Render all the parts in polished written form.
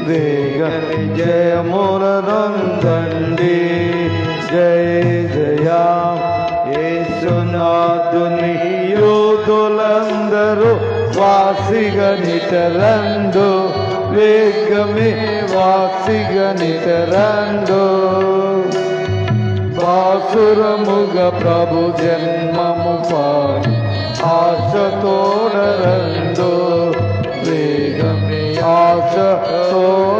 వేగమే జయమునందండి. జయ జయ యేసునాథుని యోధులందరూ వాసిగా నిటరండు, వేగమే వాసిగా నిటరండు. బాసురముగా ప్రభు జన్మము పాడి ఆశతోడరండు, వేగమే ఆశతోడరండు.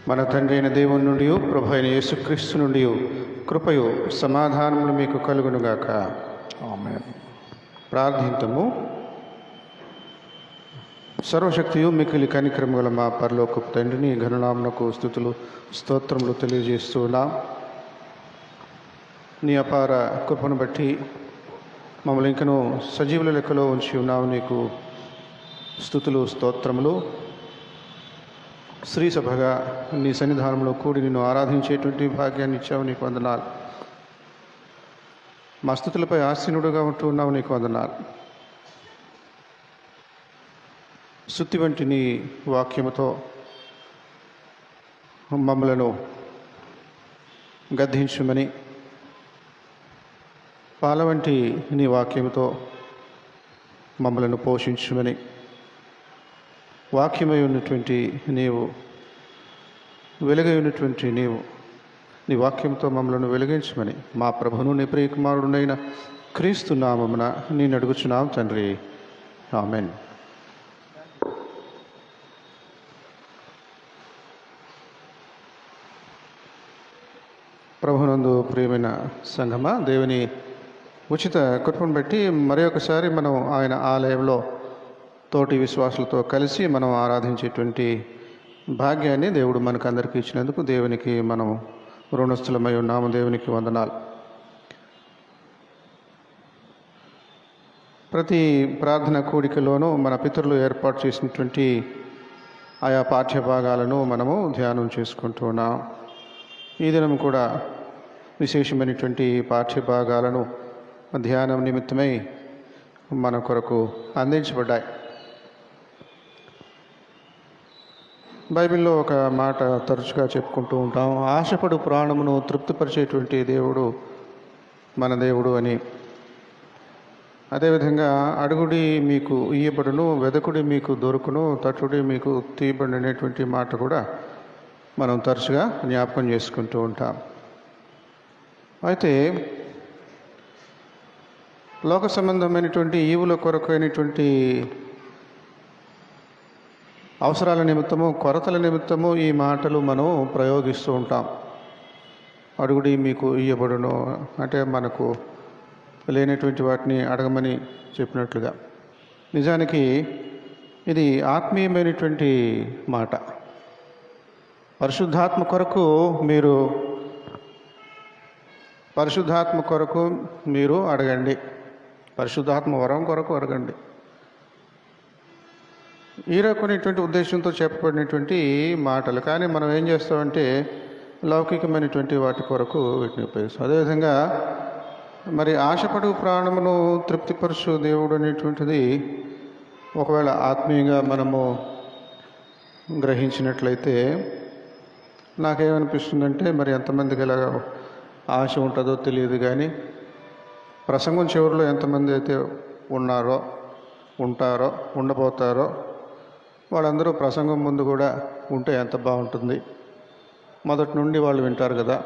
మన తండ్రి అయిన దేవుని నుండి ప్రభు అయిన యేసుక్రీస్తు నుండి కృపయు సమాధానములు మీకు కలుగునుగాక. ఆమేన్. ప్రార్థింతము. సర్వశక్తియు మిక్కిలి కనికరము గల మా పరలోకపు తండ్రిని ఘననామమునకు స్తుతులు స్తోత్రములు తెలియజేస్తున్నాం. నీ అపార కృపను బట్టి మమ్మల్ని ఇంకను సజీవుల లెక్కలో ఉంచి ఉన్నావు. నీకు స్తుతులు స్తోత్రములు. శ్రీ సభగా నీ సన్నిధానంలో కూడి నిన్ను ఆరాధించేటువంటి భాగ్యాన్ని ఇచ్చావు, నీకు వందనాలు. మా స్తుతులపై ఆసీనుడుగా ఉంటూ ఉన్నావు, నీకు వందనాలు. సుత్తి వంటి నీ వాక్యముతో మమ్మలను గద్దించుమని, పాల వంటి నీ వాక్యముతో మమ్మలను పోషించుమని, వాక్యమై ఉన్నటువంటి నీవు, వెలుగై ఉన్నటువంటి నీవు, నీ వాక్యంతో మమ్మలను వెలిగించమని మా ప్రభును నీ ప్రియకుమారుడునైన క్రీస్తు నామమున నేను అడుగుచున్నాం తండ్రి. ఆమెన్. ప్రభునందు ప్రియమైన సంఘమా, దేవుని ఉచిత కృపను బట్టి మరి ఒకసారి మనం ఆయన ఆలయంలో తోటి విశ్వాసులతో కలిసి మనం ఆరాధించేటువంటి భాగ్యాన్ని దేవుడు మనకు అందరికీ ఇచ్చినందుకు దేవునికి మనం రుణస్థులమై ఉన్నాము. దేవునికి వందనాలు. ప్రతి ప్రార్థన కూడికలోనూ మన పితరులు ఏర్పాటు చేసినటువంటి ఆయా పాఠ్య భాగాలను మనము ధ్యానం చేసుకుంటూ ఉన్నాం. ఈ దినం కూడా విశేషమైనటువంటి పాఠ్య భాగాలను ధ్యానం నిమిత్తమై మన కొరకు అందించబడ్డాయి. బైబిల్లో ఒక మాట తరచుగా చెప్పుకుంటూ ఉంటాం, ఆశపడు ప్రాణమును తృప్తిపరిచేటువంటి దేవుడు మన దేవుడు అని. అదేవిధంగా అడుగుడి మీకు ఇయ్యబడును, వెదకుడి మీకు దొరుకును, తట్టుడి మీకు తీయబడి అనేటువంటి మాట కూడా మనం తరచుగా జ్ఞాపకం చేసుకుంటూ ఉంటాం. అయితే లోక సంబంధమైనటువంటి ఈవుల కొరకు అయినటువంటి అవసరాల నిమిత్తము, కొరతల నిమిత్తము ఈ మాటలు మనం ప్రయోగిస్తూ ఉంటాం. అడుగుడి మీకు ఇయ్యబడును అంటే మనకు లేనటువంటి వాటిని అడగమని చెప్పినట్లుగా. నిజానికి ఇది ఆత్మీయమైనటువంటి మాట. పరిశుద్ధాత్మ కొరకు మీరు అడగండి, పరిశుద్ధాత్మ వరం కొరకు అడగండి. ఈ రకమైనటువంటి ఉద్దేశంతో చెప్పబడినటువంటి మాటలు. కానీ మనం ఏం చేస్తామంటే లౌకికమైనటువంటి వాటి కొరకు వీటిని ఉపయోగిస్తాం. అదేవిధంగా మరి ఆశపడు ప్రాణమును తృప్తిపరచు దేవుడు అనేటువంటిది ఒకవేళ ఆత్మీయంగా మనము గ్రహించినట్లయితే నాకేమనిపిస్తుందంటే, మరి ఎంతమందికి ఇలా ఆశ ఉంటుందో తెలియదు, కానీ ప్రసంగం చివరిలో ఎంతమంది అయితే ఉంటారో ఉండబోతారో వాళ్ళందరూ ప్రసంగం ముందు కూడా ఉంటే ఎంత బాగుంటుంది. మొదటి నుండి వాళ్ళు వింటారు కదా,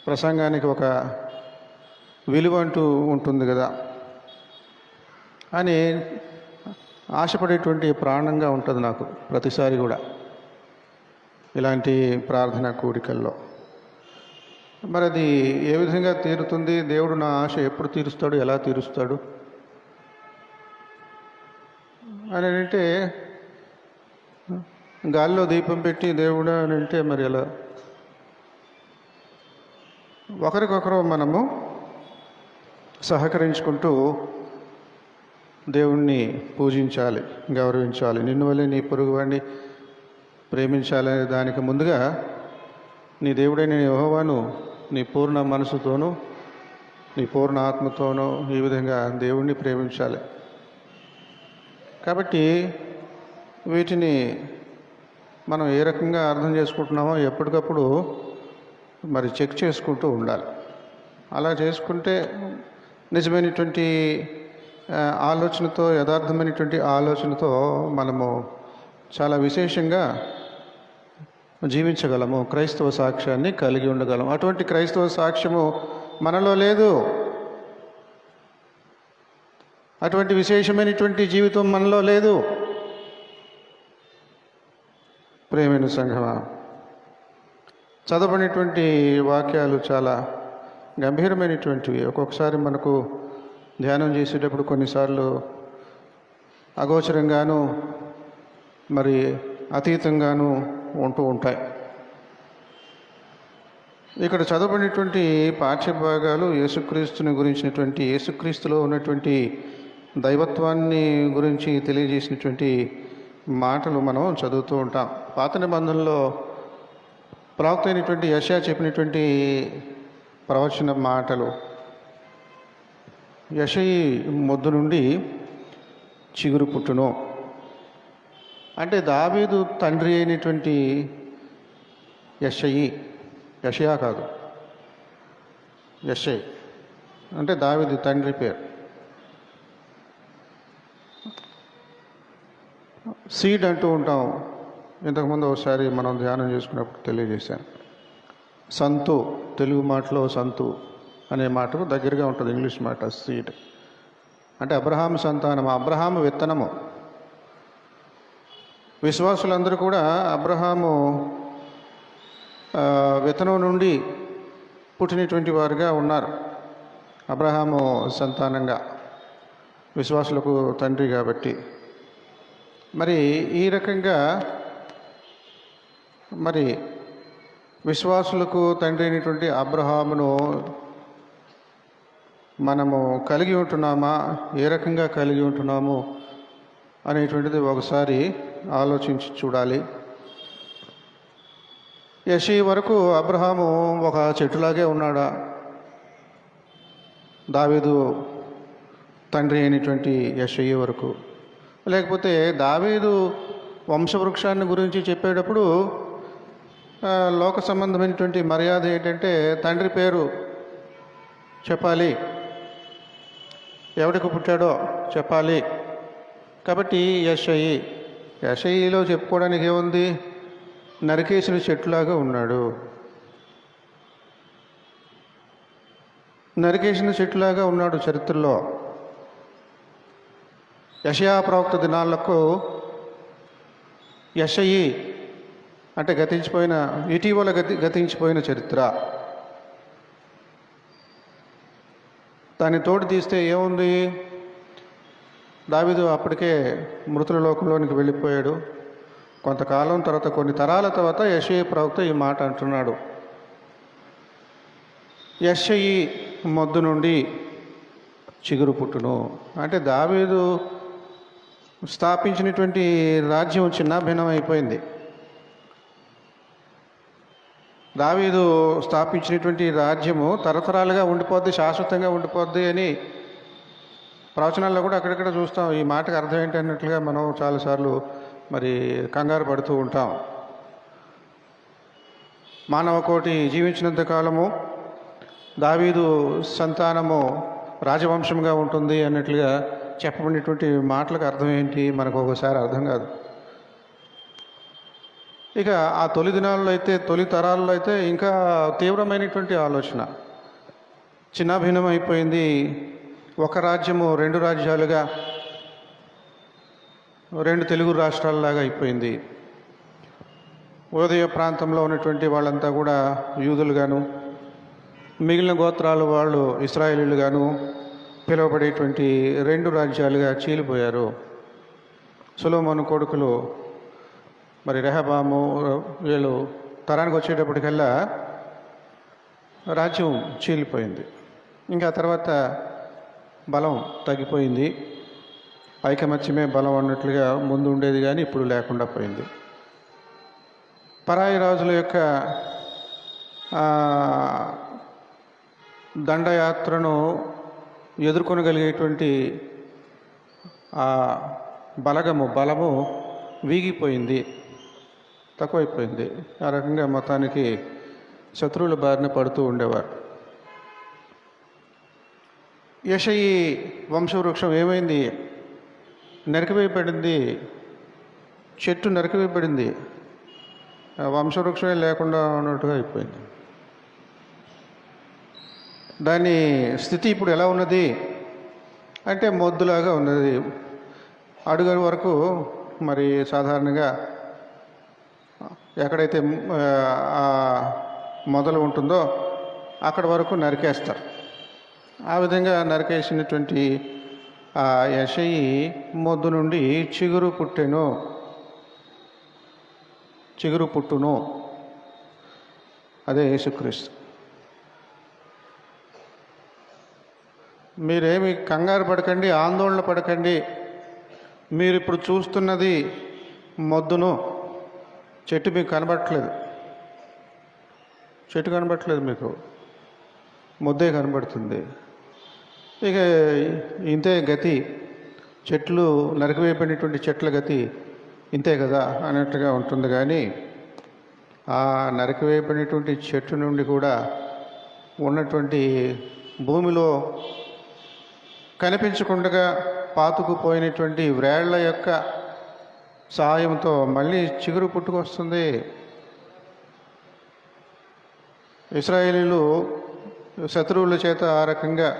ప్రసంగానికి ఒక విలువ అంటూ ఉంటుంది కదా అని ఆశపడేటువంటి ప్రాణంగా ఉంటుంది నాకు ప్రతిసారి కూడా ఇలాంటి ప్రార్థన కూడికల్లో. మరి అది ఏ విధంగా తీరుతుంది? దేవుడు నా ఆశ ఎప్పుడు తీరుస్తాడు, ఎలా తీరుస్తాడు అని అంటే, గాలిలో దీపం పెట్టి దేవుడు అని అంటే మరి ఎలా? ఒకరికొకరు మనము సహకరించుకుంటూ దేవుణ్ణి పూజించాలి, గౌరవించాలి. నిన్ను వల్లే నీ పొరుగువాడిని ప్రేమించాలనే దానికి ముందుగా నీ దేవుడైన యెహోవాను నీ పూర్ణ మనసుతోనూ నీ పూర్ణ ఆత్మతోనూ ఈ విధంగా దేవుణ్ణి ప్రేమించాలి. కాబట్టి వీటిని మనం ఏ రకంగా అర్థం చేసుకుంటున్నామో ఎప్పటికప్పుడు మరి చెక్ చేసుకుంటూ ఉండాలి. అలా చేసుకుంటే నిజమైనటువంటి ఆలోచనతో, యథార్థమైనటువంటి ఆలోచనతో మనము చాలా విశేషంగా జీవించగలము, క్రైస్తవ సాక్ష్యాన్ని కలిగి ఉండగలము. అటువంటి క్రైస్తవ సాక్ష్యము మనలో లేదు. అటువంటి విశేషమైనటువంటి జీవితం మనలో లేదు. ప్రియమైన సంఘమా, చదవబడినటువంటి వాక్యాలు చాలా గంభీరమైనటువంటివి. ఒక్కొక్కసారి మనకు ధ్యానం చేసేటప్పుడు కొన్నిసార్లు అగోచరంగాను మరి అతీతంగాను ఉంటూ ఉంటాయి. ఇక్కడ చదవబడినటువంటి పాఠ్యభాగాలు యేసుక్రీస్తుని గురించినటువంటి, యేసుక్రీస్తులో ఉన్నటువంటి దైవత్వాన్ని గురించి తెలియజేసినటువంటి మాటలు మనం చదువుతూ ఉంటాం. పాత నిబంధనలో ప్రవక్త అయినటువంటి యెషయా చెప్పినటువంటి ప్రవచన మాటలు, యెషయి మొద్దు నుండి చిగురు పుట్టును అంటే దావీదు తండ్రి అయినటువంటి యెషయా కాదు, యెషయి అంటే దావీదు తండ్రి పేరు. సీడ్ అంటూ ఉంటాం. ఇంతకుముందు ఒకసారి మనం ధ్యానం చేసుకున్నప్పుడు తెలియజేశాను. సంతు, తెలుగు మాటలో సంతు అనే మాటకు దగ్గరగా ఉంటుంది ఇంగ్లీష్ మాట సీడ్. అంటే అబ్రహాము సంతానం, అబ్రహాము విత్తనము. విశ్వాసులందరూ కూడా అబ్రహాము విత్తనం నుండి పుట్టినటువంటి వారుగా ఉన్నారు. అబ్రహాము సంతానంగా, విశ్వాసులకు తండ్రి కాబట్టి. మరి ఈ రకంగా మరి విశ్వాసులకు తండ్రి అయినటువంటి అబ్రహామును మనము కలిగి ఉంటున్నామా, ఏ రకంగా కలిగి ఉంటున్నాము అనేటువంటిది ఒకసారి ఆలోచించి చూడాలి. యెషయి వరకు అబ్రహాము ఒక చెట్టులాగే ఉన్నాడా? దావీదు తండ్రి అయినటువంటి యెషయి వరకు. లేకపోతే దావీదు వంశవృక్షాన్ని గురించి చెప్పేటప్పుడు లోక సంబంధమైనటువంటి మర్యాద ఏంటంటే తండ్రి పేరు చెప్పాలి, ఎవడికి పుట్టాడో చెప్పాలి. కాబట్టి యెషయిలో చెప్పుకోవడానికి ఏముంది? నరికేసిన చెట్టులాగా ఉన్నాడు. నరికేసిన చెట్టులాగా ఉన్నాడు చరిత్రలో. యెషయా ప్రవక్త దినాలకు యెషయి అంటే ఇటీవల గతించిపోయిన చరిత్ర. దాన్ని తోడు తీస్తే ఏముంది? దావీదు అప్పటికే మృతుల లోకంలోనికి వెళ్ళిపోయాడు. కొంతకాలం తర్వాత, కొన్ని తరాల తర్వాత యెషయా ప్రవక్త ఈ మాట అంటున్నాడు. యెషయి మొద్దు నుండి చిగురు పుట్టును అంటే దావీదు స్థాపించినటువంటి రాజ్యం చిన్నాభిన్నం అయిపోయింది. దావీదు స్థాపించినటువంటి రాజ్యము తరతరాలుగా ఉండిపోద్ది, శాశ్వతంగా ఉండిపోద్ది అని ప్రవచనాల్లో కూడా అక్కడక్కడ చూస్తాం. ఈ మాటకు అర్థం ఏంటన్నట్లుగా మనం చాలాసార్లు మరి కంగారు పడుతూ ఉంటాం. మానవ కోటి జీవించినంత కాలము దావీదు సంతానము రాజవంశంగా ఉంటుంది అన్నట్లుగా చెప్పబడినటువంటి మాటలకు అర్థం ఏంటి మనకు ఒకసారి అర్థం కాదు. ఇక ఆ తొలి దినాల్లో అయితే, తొలి తరాల్లో అయితే ఇంకా తీవ్రమైనటువంటి ఆలోచన. చిన్నాభిన్నం అయిపోయింది. ఒక రాజ్యము రెండు రాజ్యాలుగా, రెండు తెలుగు రాష్ట్రాలలాగా అయిపోయింది. ఉదయ ప్రాంతంలో ఉన్నటువంటి వాళ్ళంతా కూడా యూదులుగాను, మిగిలిన గోత్రాల వాళ్ళు ఇశ్రాయేలీలుగాను పిలువబడేటువంటి రెండు రాజ్యాలుగా చీలిపోయారు. సొలొమోను కొడుకులు మరి రెహబాము వీళ్ళు తరానికి వచ్చేటప్పటికల్లా రాజ్యం చీలిపోయింది. ఇంకా తర్వాత బలం తగ్గిపోయింది. ఐకమత్యమే బలం అన్నట్లుగా ముందు ఉండేది, కానీ ఇప్పుడు లేకుండా పోయింది. పరాయి రాజుల యొక్క దండయాత్రను ఎదుర్కొనగలిగేటువంటి ఆ బలము వీగిపోయింది, తక్కువైపోయింది. ఆ రకంగా మొత్తానికి శత్రువుల బారిన పడుతూ ఉండేవారు. యెషయి వంశవృక్షం ఏమైంది? నరికివేయబడింది. చెట్టు నరికివేయబడింది. వంశవృక్షమే లేకుండా ఉన్నట్టుగా అయిపోయింది. దాని స్థితి ఇప్పుడు ఎలా ఉన్నది అంటే మొద్దులాగా ఉన్నది. అడుగు వరకు మరి సాధారణంగా ఎక్కడైతే ఆ మొదలు ఉంటుందో అక్కడ వరకు నరికేస్తారు. ఆ విధంగా నరికేసినటువంటి ఆ యెషయి మొద్దు నుండి చిగురు పుట్టును. అదే యేసుక్రీస్తు. మీరేమి కంగారు పడకండి, ఆందోళన పడకండి. మీరు ఇప్పుడు చూస్తున్నది మొద్దును. చెట్టు మీకు కనబడట్లేదు. చెట్టు కనబడట్లేదు, మీకు మొద్దే కనబడుతుంది. ఇక ఇంతే గతి. చెట్లు నరికివేయబడినటువంటి చెట్ల గతి ఇంతే కదా అన్నట్టుగా ఉంటుంది. కానీ ఆ నరికివేయబడినటువంటి చెట్టు నుండి కూడా ఉన్నటువంటి భూమిలో కనిపించకుండా పాతుకుపోయినటువంటి వ్రేళ్ల యొక్క సహాయంతో మళ్ళీ చిగురు పుట్టుకొస్తుంది. ఇశ్రాయేలీలు శత్రువుల చేత ఆ రకంగా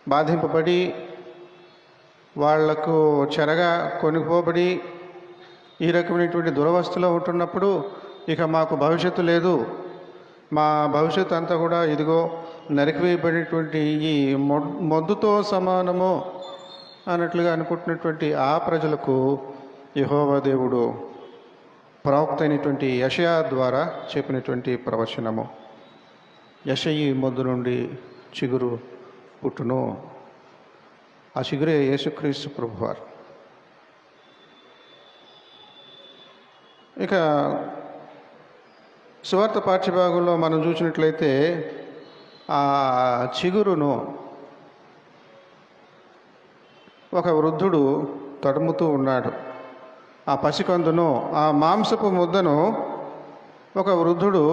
బాధింపబడి వాళ్లకు చెరగా కొనుక్కోబడి ఈ రకమైనటువంటి దురవస్థలో ఉంటున్నప్పుడు ఇక మాకు భవిష్యత్తు లేదు, మా భవిష్యత్తు అంతా కూడా ఇదిగో నరికివేయబడినటువంటి ఈ మొద్దుతో సమానము అన్నట్లుగా అనుకుంటున్నటువంటి ఆ ప్రజలకు యెహోవా దేవుడు ప్రవక్త అయినటువంటి యెషయా ద్వారా చెప్పినటువంటి ప్రవచనము. యెషయి మొద్దు నుండి చిగురు పుట్టును. ఆ చిగురే యేసుక్రీస్తు ప్రభువారు. ఇక సువార్త పాఠ్యభాగంలో మనం చూసినట్లయితే ఆ చిగురును ఒక వృద్ధుడు తడుముతూ ఉన్నాడు. ఆ పసికందును, ఆ మాంసపు ముద్దను ఒక వృద్ధుడు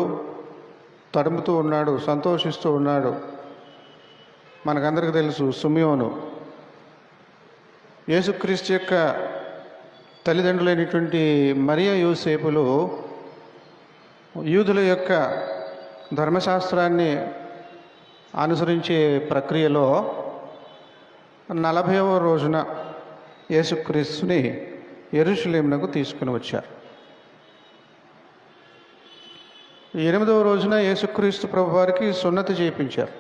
తడుముతూ ఉన్నాడు, సంతోషిస్తూ ఉన్నాడు. మనకందరికీ తెలుసు, సిమియోను యేసుక్రీస్తు యొక్క తల్లిదండ్రులైనటువంటి మరియా యోసేపులు యూదుల యొక్క ధర్మశాస్త్రాన్ని అనుసరించే ప్రక్రియలో 40వ రోజున యేసుక్రీస్తుని యెరూషలేమునకు తీసుకుని వచ్చారు. 8వ రోజున యేసుక్రీస్తు ప్రభువారికి సున్నతి చేయించారు.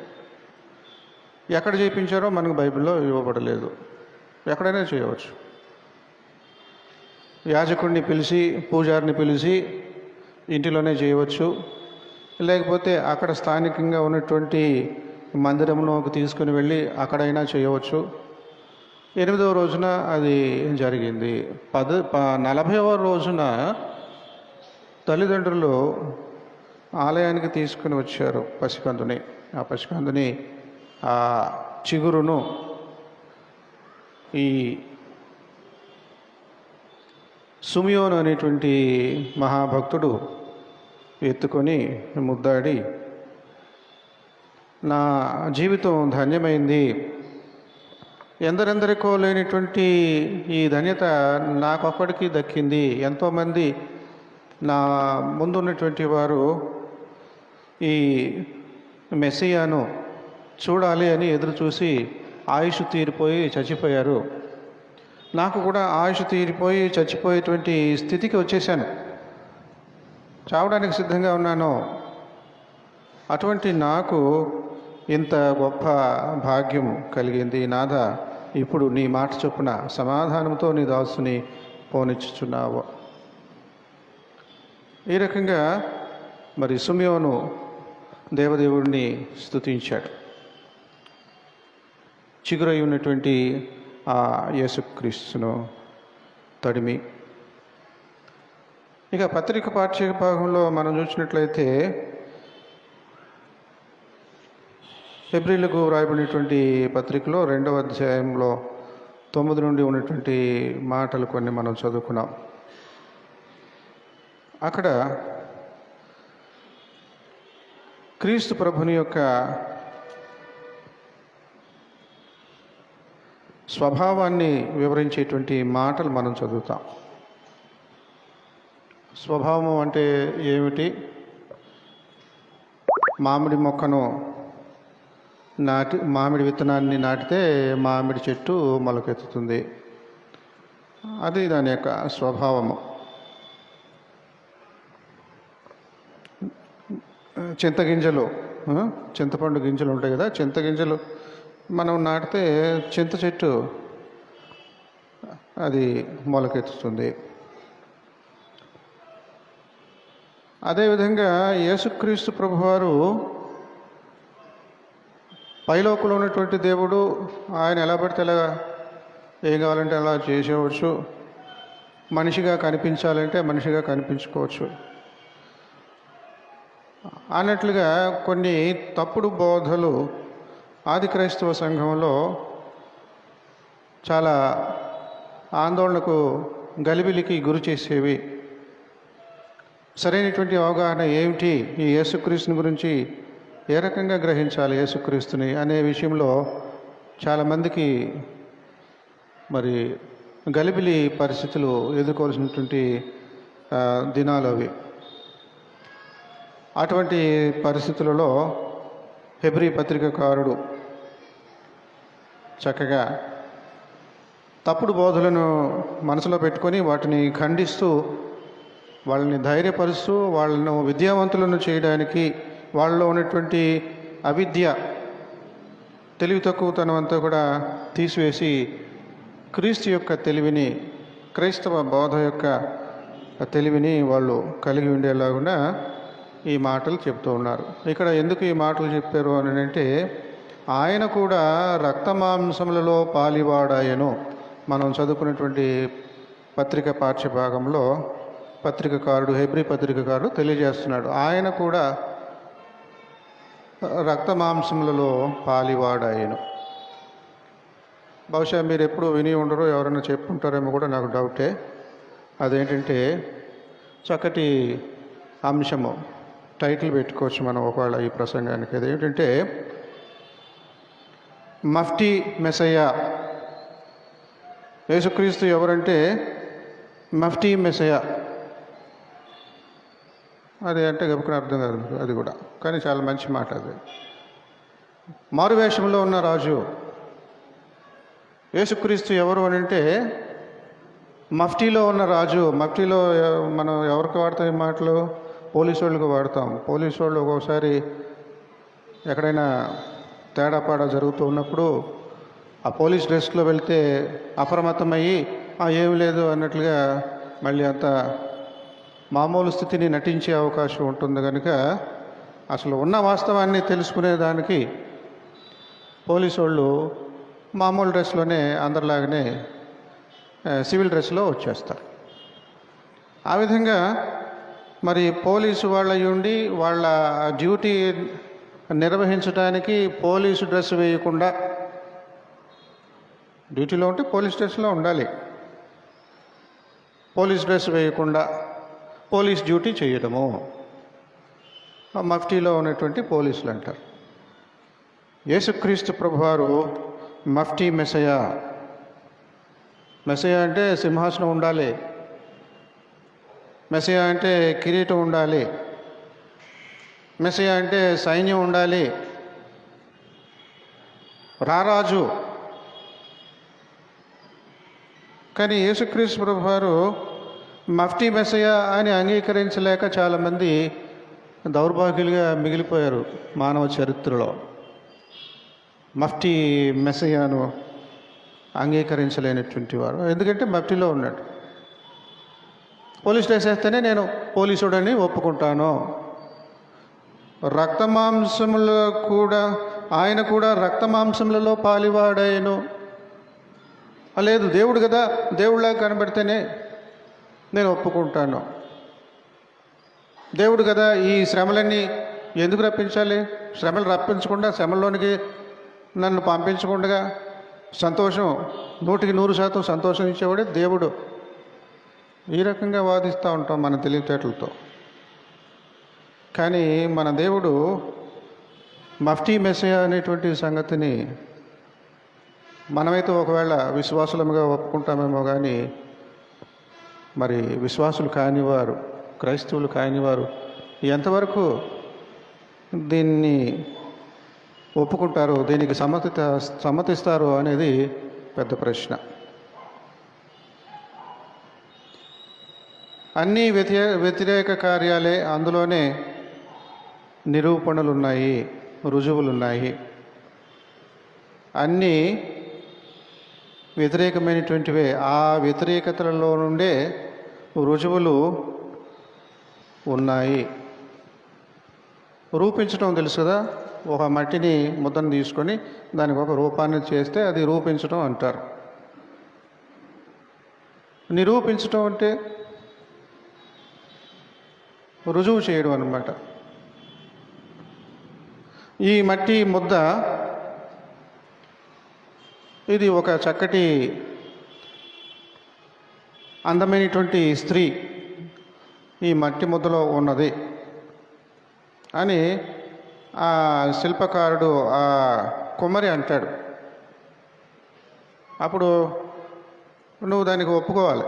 ఎక్కడ చేయించారో మనకు బైబిల్లో ఇవ్వబడలేదు. ఎక్కడైనా చేయవచ్చు. యాజకుడిని పిలిచి, పూజారిని పిలిచి ఇంటిలోనే చేయవచ్చు. లేకపోతే అక్కడ స్థానికంగా ఉన్నటువంటి మందిరంలోకి తీసుకుని వెళ్ళి అక్కడైనా చేయవచ్చు. 8వ రోజున అది జరిగింది. 40వ రోజున తల్లిదండ్రులు ఆలయానికి తీసుకుని వచ్చారు పసికందుని. ఆ పసికందుని, ఆ చిగురును ఈ సిమియోను అనేటువంటి మహాభక్తుడు ఎత్తుకొని ముద్దాడి, నా జీవితం ధన్యమైంది, ఎందరెందరికో లేనిటువంటి ఈ ధన్యత నాకొక్కడికి దక్కింది. ఎంతోమంది నా ముందున్నటువంటి వారు ఈ మెస్సియాను చూడాలి అని ఎదురు చూసి ఆయుష్ తీరిపోయి చచ్చిపోయారు. నాకు కూడా ఆయుష్ తీరిపోయి చచ్చిపోయేటువంటి స్థితికి వచ్చేసాను, చావడానికి సిద్ధంగా ఉన్నాను. అటువంటి నాకు ఇంత గొప్ప భాగ్యం కలిగింది. నాథ, ఇప్పుడు నీ మాట చొప్పున సమాధానంతో నీ దాసుని పోనిచ్చుచున్నావు. ఈ రకంగా మరి సిమియోను దేవదేవుడిని స్తుతించాడు. చిగురై ఉన్నటువంటి ఆ యేసుక్రీస్తును తడిమి. ఇక పత్రిక పాఠ్య భాగంలో మనం చూసినట్లయితే హెబ్రీలకు రాయబడినటువంటి పత్రికలో 2వ అధ్యాయంలో 9 నుండి ఉన్నటువంటి మాటలు కొన్ని మనం చదువుకున్నాం. అక్కడ క్రీస్తు ప్రభుని యొక్క స్వభావాన్ని వివరించేటువంటి మాటలు మనం చదువుతాం. స్వభావం అంటే ఏమిటి? మామిడి మొక్కను మామిడి విత్తనాన్ని నాటితే మామిడి చెట్టు మొలకెత్తుతుంది. అది దాని యొక్క స్వభావము. చింతగింజలు, చింతపండు గింజలు ఉంటాయి కదా, చింతగింజలు మనం నాటితే చింత చెట్టు అది మొలకెత్తుతుంది. అదేవిధంగా యేసుక్రీస్తు ప్రభువారు పైలోకంలో ఉన్నటువంటి దేవుడు. ఆయన ఎలా పడితే ఎలా, ఏం కావాలంటే అలా చేసేవచ్చు. మనిషిగా కనిపించాలంటే మనిషిగా కనిపించుకోవచ్చు అన్నట్లుగా కొన్ని తప్పుడు బోధలు ఆది క్రైస్తవ సంఘంలో చాలా ఆందోళనకు, గలిబిలికి గురి చేసేవి. సరైనటువంటి అవగాహన ఏమిటి, ఈ యేసుక్రీస్తుని గురించి ఏ రకంగా గ్రహించాలి యేసుక్రీస్తుని అనే విషయంలో చాలామందికి మరి గలిబిలి పరిస్థితులు ఎదుర్కోవాల్సినటువంటి దినాలు అవి. అటువంటి పరిస్థితులలో హెబ్రీ పత్రికకారుడు చక్కగా తప్పుడు బోధలను మనసులో పెట్టుకొని వాటిని ఖండిస్తూ, వాళ్ళని ధైర్యపరుస్తూ, వాళ్ళను విద్యావంతులను చేయడానికి, వాళ్ళలో ఉన్నటువంటి అవిద్య, తెలివి తక్కువతనం అంతా కూడా తీసివేసి క్రీస్తు యొక్క తెలివిని, క్రైస్తవ బోధ యొక్క తెలివిని వాళ్ళు కలిగి ఉండేలాగా ఈ మాటలు చెప్తూ ఉన్నారు. ఇక్కడ ఎందుకు ఈ మాటలు చెప్పారు అని అంటే, ఆయన కూడా రక్తమాంసములలో పాలివాడాయను. మనం చదువుకున్నటువంటి పత్రిక పాఠ్యభాగంలో పత్రికకారుడు, హెబ్రీ పత్రికకారుడు తెలియజేస్తున్నాడు. ఆయన కూడా రక్తమాంసములలో పాలివాడాయను. బహుశా మీరు ఎప్పుడు విని ఉండరో, ఎవరైనా చెప్పుంటారేమో కూడా నాకు డౌటే. అదేంటంటే చక్కటి అంశము, టైటిల్ పెట్టుకోవచ్చు మనం ఒకవేళ ఈ ప్రసంగానికి. అదేంటంటే మఫ్టీ మెసయ్య. యేసుక్రీస్తు ఎవరంటే మఫ్టీ మెసయ్య. అది అంటే గబుకుని అర్థం కాదు అది కూడా, కానీ చాలా మంచి మాట అది. మారువేషంలో ఉన్న రాజు. యేసుక్రీస్తు ఎవరు అని అంటే మఫ్టీలో ఉన్న రాజు. మఫ్టీలో మనం ఎవరికి వాడతాం ఈ మాటలు? పోలీసు వాళ్ళకి వాడతాం. పోలీసు వాళ్ళు ఒక్కోసారి ఎక్కడైనా తేడాపాడా జరుగుతూ ఉన్నప్పుడు ఆ పోలీస్ డ్రెస్లో వెళ్తే అప్రమత్తమయ్యి ఏమి లేదు అన్నట్లుగా మళ్ళీ అంత మామూలు స్థితిని నటించే అవకాశం ఉంటుంది. కనుక అసలు ఉన్న వాస్తవాన్ని తెలుసుకునేదానికి పోలీసు వాళ్ళు మామూలు డ్రెస్లోనే, అందరిలాగానే సివిల్ డ్రెస్లో వచ్చేస్తారు. ఆ విధంగా మరి పోలీసు వాళ్ళ ఉండి వాళ్ళ డ్యూటీ నిర్వహించడానికి పోలీసు డ్రెస్ వేయకుండా, డ్యూటీలో ఉంటే పోలీస్ డ్రెస్లో ఉండాలి, పోలీస్ డ్రెస్ వేయకుండా పోలీస్ డ్యూటీ చేయడము మఫ్టీలో ఉన్నటువంటి పోలీసులు అంటారు. యేసుక్రీస్తు ప్రభువారు మఫ్టీ మెసయ్య. మెసయ్య అంటే సింహాసనం ఉండాలి, మెసయ్య అంటే కిరీటం ఉండాలి, మెసయ్య అంటే సైన్యం ఉండాలి, రారాజు. కానీ యేసుక్రీస్తు ప్రభువారు మఫ్టీ మెసయ్య అని అంగీకరించలేక చాలామంది దౌర్భాగ్యులుగా మిగిలిపోయారు మానవ చరిత్రలో. మఫ్టీ మెసయ్యను అంగీకరించలేనటువంటి వారు. ఎందుకంటే మఫ్టీలో ఉన్నాడు. పోలీస్ డ్రెస్ వేస్తేనే నేను పోలీసుడని ఒప్పుకుంటాను. రక్తమాంసములో కూడా ఆయన కూడా రక్తమాంసములలో పాలివాడాయను. లేదు, దేవుడు కదా, దేవుడిలా కనబడితేనే నేను ఒప్పుకుంటాను. దేవుడు కదా ఈ శ్రమలన్నీ ఎందుకు రప్పించాలి? శ్రమలు రప్పించకుండా, శ్రమల్లోనికి నన్ను పంపించకుండా సంతోషం 100% సంతోషం ఇచ్చేవాడే దేవుడు. ఈ రకంగా వాదిస్తూ ఉంటాం మన తెలివితేటలతో. కానీ మన దేవుడు మఫ్టీ మెస్సియా అనేటువంటి సంగతిని మనమైతే ఒకవేళ విశ్వాసులముగా ఒప్పుకుంటామేమో, కానీ మరి విశ్వాసులు కానివారు, క్రైస్తవులు కానివారు ఎంతవరకు దీన్ని ఒప్పుకుంటారు, దీనికి సమ్మతిస్తారు అనేది పెద్ద ప్రశ్న. అన్నీ వ్యతిరేక కార్యాలే, అందులోనే నిరూపణలు ఉన్నాయి, రుజువులు ఉన్నాయి. అన్నీ వ్యతిరేకమైనటువంటివే. ఆ వ్యతిరేకతలలో నుండే రుజువులు ఉన్నాయి. రూపించడం తెలుసు కదా, ఒక మట్టిని ముద్దను తీసుకొని దానికి ఒక రూపాన్ని చేస్తే అది రూపించడం అంటారు. నిరూపించడం అంటే రుజువు చేయడం అన్నమాట. ఈ మట్టి ముద్ద ఇది ఒక చక్కటి అందమైనటువంటి స్త్రీ ఈ మట్టి ముద్దలో ఉన్నది అని ఆ శిల్పకారుడు, ఆ కుమ్మరి అంటాడు. అప్పుడు నువ్వు దానికి ఒప్పుకోవాలి.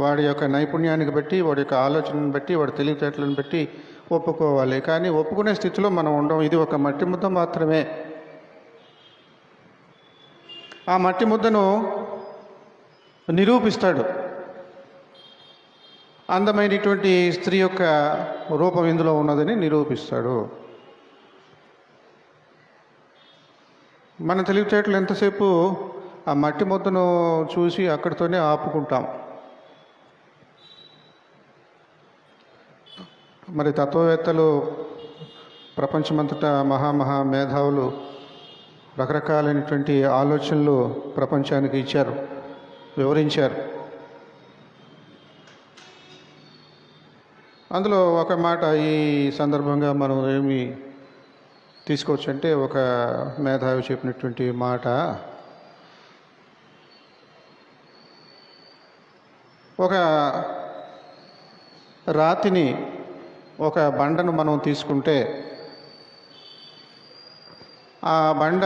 వాడి యొక్క నైపుణ్యానికి బట్టి, వాడి యొక్క ఆలోచనను బట్టి, వాడి తెలివితేటలను బట్టి ఒప్పుకోవాలి. కానీ ఒప్పుకునే స్థితిలో మనం ఉండం. ఇది ఒక మట్టి ముద్ద మాత్రమే. ఆ మట్టి ముద్దను నిరూపిస్తాడు. అందమైనటువంటి స్త్రీ యొక్క రూపం ఇందులో ఉన్నదని నిరూపిస్తాడు. మన తెలివితేటలు ఎంతసేపు ఆ మట్టి ముద్దను చూసి అక్కడితోనే ఆపుకుంటాం. మరి తత్వవేత్తలు ప్రపంచమంతటా మహా మేధావులు రకరకాలైనటువంటి ఆలోచనలు ప్రపంచానికి ఇచ్చారు, వివరించారు. అందులో ఒక మాట ఈ సందర్భంగా మనం ఏమి తీసుకోవచ్చు అంటే, ఒక మేధావి చెప్పినటువంటి మాట, ఒక రాతిని, ఒక బండను మనం తీసుకుంటే ఆ బండ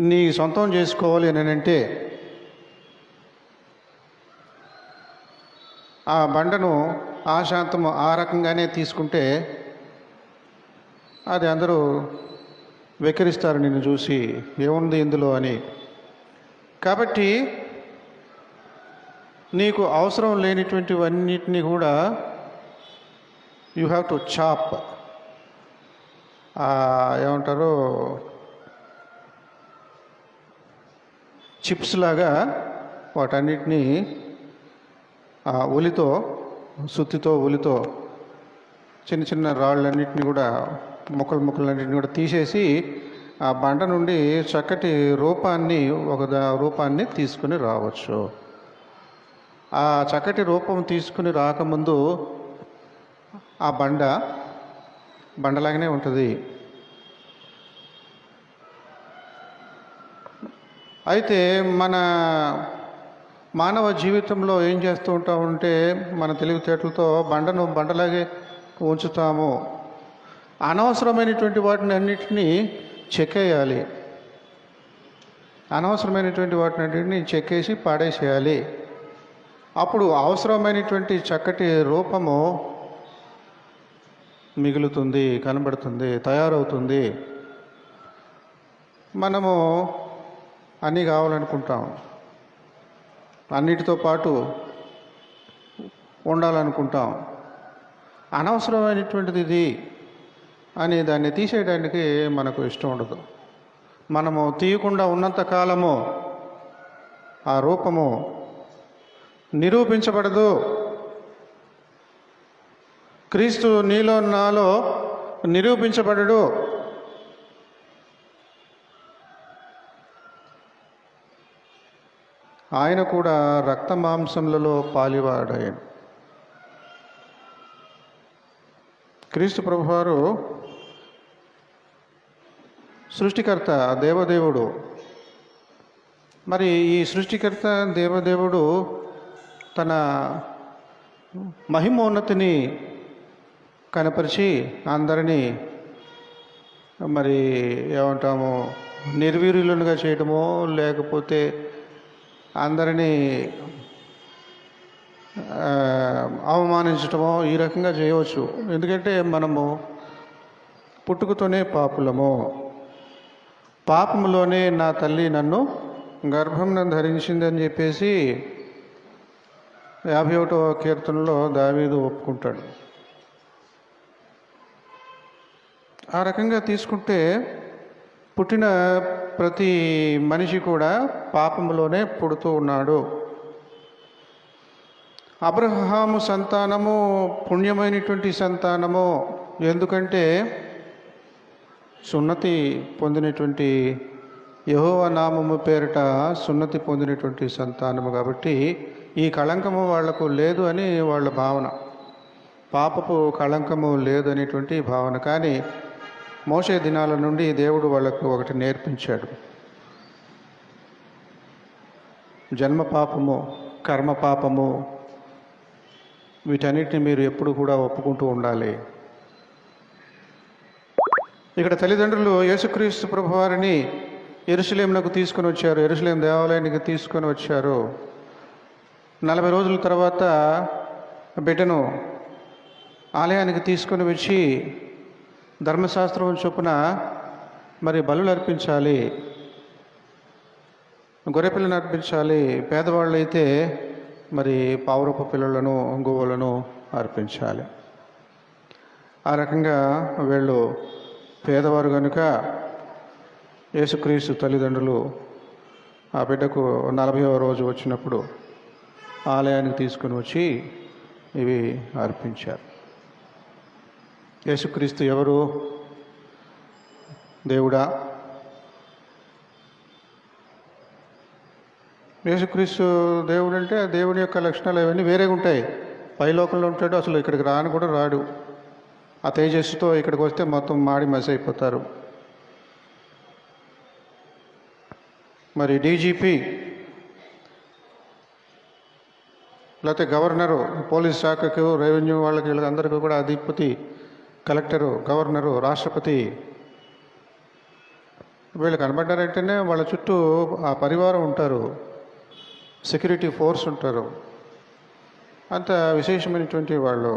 నీ సొంతం చేసుకోవాలి అని అంటే ఆ బండను ఆశాంతము ఆ రకంగానే తీసుకుంటే అది అందరూ వెక్కిరిస్తారు నిన్ను చూసి, ఏముంది ఇందులో అని. కాబట్టి నీకు అవసరం లేనిటువంటివన్నిటినీ కూడా యూ హ్యావ్ టు చాప్, ఏమంటారు, చిప్స్ లాగా వాటన్నిటినీ ఉలితో, సుత్తితో, ఉలితో చిన్న చిన్న రాళ్ళన్నింటినీ కూడా, ముక్కలన్నింటినీ కూడా తీసేసి ఆ బండ నుండి చక్కటి రూపాన్ని తీసుకుని రావచ్చు. ఆ చక్కటి రూపం తీసుకుని రాకముందు ఆ బండలాగానే ఉంటుంది. అయితే మన మానవ జీవితంలో ఏం చేస్తూ ఉంటామంటే, మన తెలివితేటలతో బండను బండలాగే ఉంచుతాము. అనవసరమైనటువంటి వాటిని అన్నిటినీ చెక్కేయాలి. అనవసరమైనటువంటి వాటిని అన్నింటినీ చెక్కేసి పాడేసేయాలి. అప్పుడు అవసరమైనటువంటి చక్కటి రూపము మిగులుతుంది, కనబడుతుంది, తయారవుతుంది. మనము అన్నీ కావాలనుకుంటాం, అన్నిటితో పాటు ఉండాలనుకుంటాం. అనవసరమైనటువంటిది ఇది అని దాన్ని తీసేయడానికి మనకు ఇష్టం ఉండదు. మనము తీయకుండా ఉన్నంత కాలము ఆ రూపము నిరూపించబడదు. క్రీస్తు నీలో నాలో నిరూపించబడడు. ఆయన కూడా రక్త మాంసములలో పాలివాడాయను. క్రీస్తు ప్రభువారు సృష్టికర్త, దేవదేవుడు. మరి ఈ సృష్టికర్త దేవదేవుడు తన మహిమోన్నతిని కనపరిచి అందరినీ మరి ఏమంటాము నిర్వీర్యులుగా చేయటమో లేకపోతే అందరినీ అవమానించటమో ఈ రకంగా చేయవచ్చు. ఎందుకంటే మనము పుట్టుకతోనే పాపులము, పాపములోనే నా తల్లి నన్ను గర్భంను ధరించిందని చెప్పేసి 51వ కీర్తనలో దావీదు ఒప్పుకుంటాడు. ఆ రకంగా తీసుకుంటే పుట్టిన ప్రతి మనిషి కూడా పాపములోనే పుడుతూ ఉన్నాడు. అబ్రహాము సంతానము పుణ్యమైనటువంటి సంతానము. ఎందుకంటే సున్నతి పొందినటువంటి యెహోవా నామము పేరిట సున్నతి పొందినటువంటి సంతానము కాబట్టి ఈ కళంకము వాళ్లకు లేదు అని వాళ్ళ భావన. పాపపు కళంకము లేదు అనేటువంటి భావన. కానీ మోషే దినాల నుండి దేవుడు వాళ్లకు ఒకటి నేర్పించాడు. జన్మ పాపము, కర్మ పాపము, వీటన్నిటిని మీరు ఎప్పుడు కూడా ఒప్పుకుంటూ ఉండాలి. ఇక్కడ తల్లిదండ్రులు యేసుక్రీస్తు ప్రభువారిని యెరూషలేమునకు తీసుకొని వచ్చారు. యెరూషలేం దేవాలయానికి తీసుకొని వచ్చారు. 40 రోజుల తర్వాత బిడ్డను ఆలయానికి తీసుకొని వచ్చి ధర్మశాస్త్రం చొప్పున మరి బలులు అర్పించాలి, గొర్రెపిల్లను అర్పించాలి. పేదవాళ్ళు అయితే మరి పావురపు పిల్లలను, గువ్వలను అర్పించాలి. ఆ రకంగా వీళ్ళు పేదవారు కనుక యేసుక్రీస్తు తల్లిదండ్రులు ఆ బిడ్డకు 40వ రోజు వచ్చినప్పుడు ఆలయానికి తీసుకుని వచ్చి ఇవి అర్పించారు. యేసుక్రీస్తు ఎవరు? దేవుడా? యేసుక్రీస్తు దేవుడు అంటే దేవుని యొక్క లక్షణాలు అవన్నీ వేరేగా ఉంటాయి. పైలోకంలో ఉంటాడు, అసలు ఇక్కడికి రాని కూడా రాడు. ఆ తేజస్సుతో ఇక్కడికి వస్తే మొత్తం మాడి మసి అయిపోతారు. మరి డీజీపీ లేకపోతే గవర్నరు, పోలీస్ శాఖకు, రెవెన్యూ వాళ్ళకి, వీళ్ళందరికీ కూడా అధిపతి, కలెక్టరు, గవర్నరు, రాష్ట్రపతి వీళ్ళు కనబడ్డారంటేనే వాళ్ళ చుట్టూ ఆ పరివారం ఉంటారు, సెక్యూరిటీ ఫోర్స్ ఉంటారు. అంత విశేషమైనటువంటి వాళ్ళు.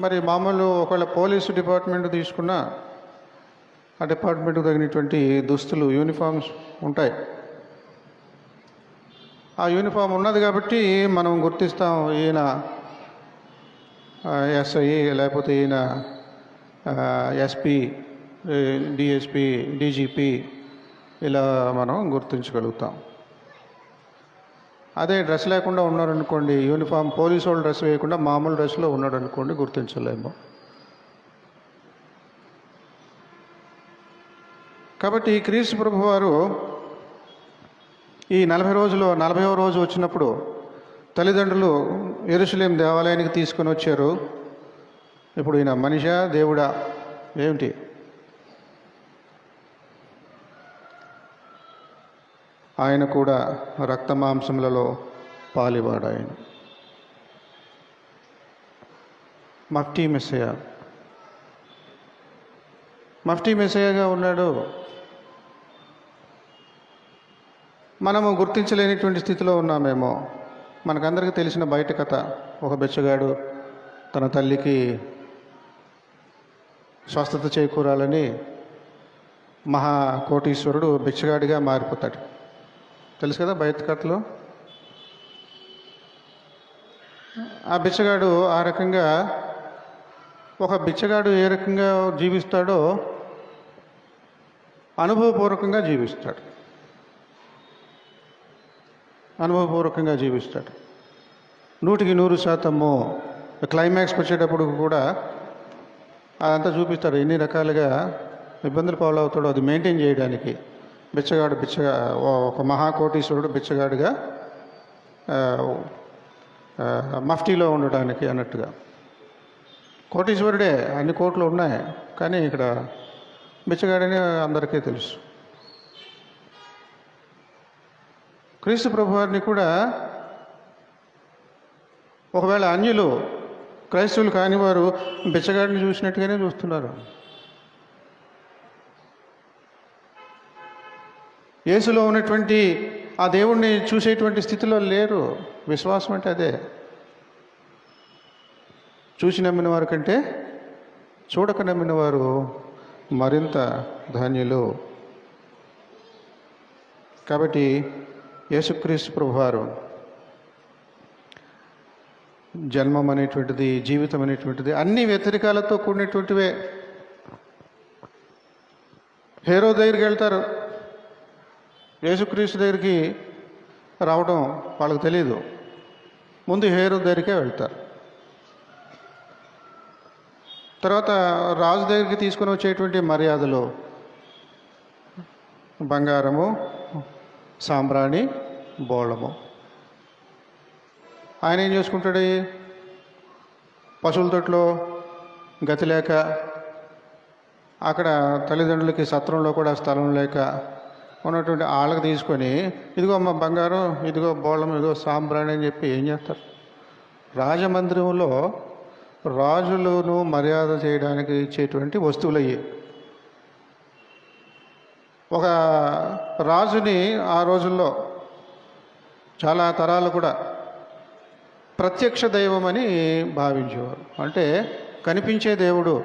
మరి మామూలు ఒకవేళ పోలీసు డిపార్ట్మెంట్ తీసుకున్నా ఆ డిపార్ట్మెంట్కు తగినటువంటి దుస్తులు, యూనిఫామ్స్ ఉంటాయి. ఆ యూనిఫామ్ ఉన్నది కాబట్టి మనం గుర్తిస్తాం ఈయన ఎస్ఐ, లేకపోతే ఈయన ఎస్పీ, డిఎస్పీ, డీజీపీ, ఇలా మనం గుర్తించగలుగుతాం. అదే డ్రెస్ లేకుండా ఉన్నారనుకోండి, యూనిఫామ్ పోలీసు వాళ్ళు డ్రెస్ వేయకుండా మామూలు డ్రెస్లో ఉన్నాడు అనుకోండి, గుర్తించలేము. కాబట్టి క్రీస్తు ప్రభువారు ఈ 40వ రోజు వచ్చినప్పుడు తల్లిదండ్రులు యెరూషలేం దేవాలయానికి తీసుకొని వచ్చారు. ఇప్పుడు ఈయన మనిషా, దేవుడా? ఏమిటి? ఆయన కూడా రక్త మాంసములలో పాలివాడు. ఆయన మఫ్టీ మెస్సయా, మఫ్టీ మెస్సయాగా ఉన్నాడు. మనము గుర్తించలేనిటువంటి స్థితిలో ఉన్నామేమో. మనకందరికీ తెలిసిన బయట కథ, ఒక బెచ్చగాడు తన తల్లికి స్వస్థత చేకూరాలని మహాకోటీశ్వరుడు బిచ్చగాడిగా మారిపోతాడు. తెలుసు కదా బయట కథలో. ఆ బిచ్చగాడు ఆ రకంగా, ఒక బిచ్చగాడు ఏ రకంగా జీవిస్తాడో అనుభవపూర్వకంగా జీవిస్తాడు. అనుభవపూర్వకంగా జీవిస్తాడు. 100% క్లైమాక్స్కి వచ్చేటప్పుడు కూడా అదంతా చూపిస్తాడు. ఎన్ని రకాలుగా ఇబ్బందులు పాలవుతాడో అది మెయింటైన్ చేయడానికి. ఒక మహాకోటీశ్వరుడు బిచ్చగాడుగా మఫ్టీలో ఉండడానికి అన్నట్టుగా. కోటీశ్వరుడే, అన్ని కోట్లు ఉన్నాయి, కానీ ఇక్కడ బిచ్చగాడని అందరికీ తెలుసు. క్రీస్తు ప్రభువారిని కూడా ఒకవేళ అన్యులు, క్రైస్తవులు కాని వారు బిచ్చగాడిని చూసినట్టుగానే చూస్తున్నారు. యేసులో ఉన్నటువంటి ఆ దేవుణ్ణి చూసేటువంటి స్థితిలో లేరు. విశ్వాసం అంటే అదే. చూసి నమ్మిన వారి కంటే చూడక నమ్మిన వారు మరింత ధన్యులు. కాబట్టి యేసుక్రీస్తు ప్రభువారు జన్మం అనేటువంటిది, జీవితం అనేటువంటిది అన్ని వ్యతిరేకాలతో కూడినటువంటివే. హేరోదు దగ్గరికి వెళ్తారు, యేసుక్రీస్తు దగ్గరికి రావడం వాళ్ళకి తెలియదు, ముందు హేరోదు దగ్గరికే వెళ్తారు. తర్వాత రాజు దగ్గరికి తీసుకొని వచ్చేటువంటి మర్యాదలు బంగారము, సాంబ్రాణి, బోళము. ఆయన ఏం చేసుకుంటాడు? పశువుల తొట్లో గతి లేక, అక్కడ తల్లిదండ్రులకి సత్రంలో కూడా స్థలం లేక ఉన్నటువంటి వాళ్ళకి తీసుకొని, ఇదిగో అమ్మ బంగారం, ఇదిగో బోళం, ఇదిగో సాంబ్రాణి అని చెప్పి ఏం చేస్తారు? రాజమందిరంలో రాజులను మర్యాద చేయడానికి ఇచ్చేటువంటి వస్తువులు అయ్యి. ఒక రాజుని ఆ రోజుల్లో చాలా తరాలు కూడా ప్రత్యక్ష దైవం అని భావించేవారు. అంటే కనిపించే దేవుడు,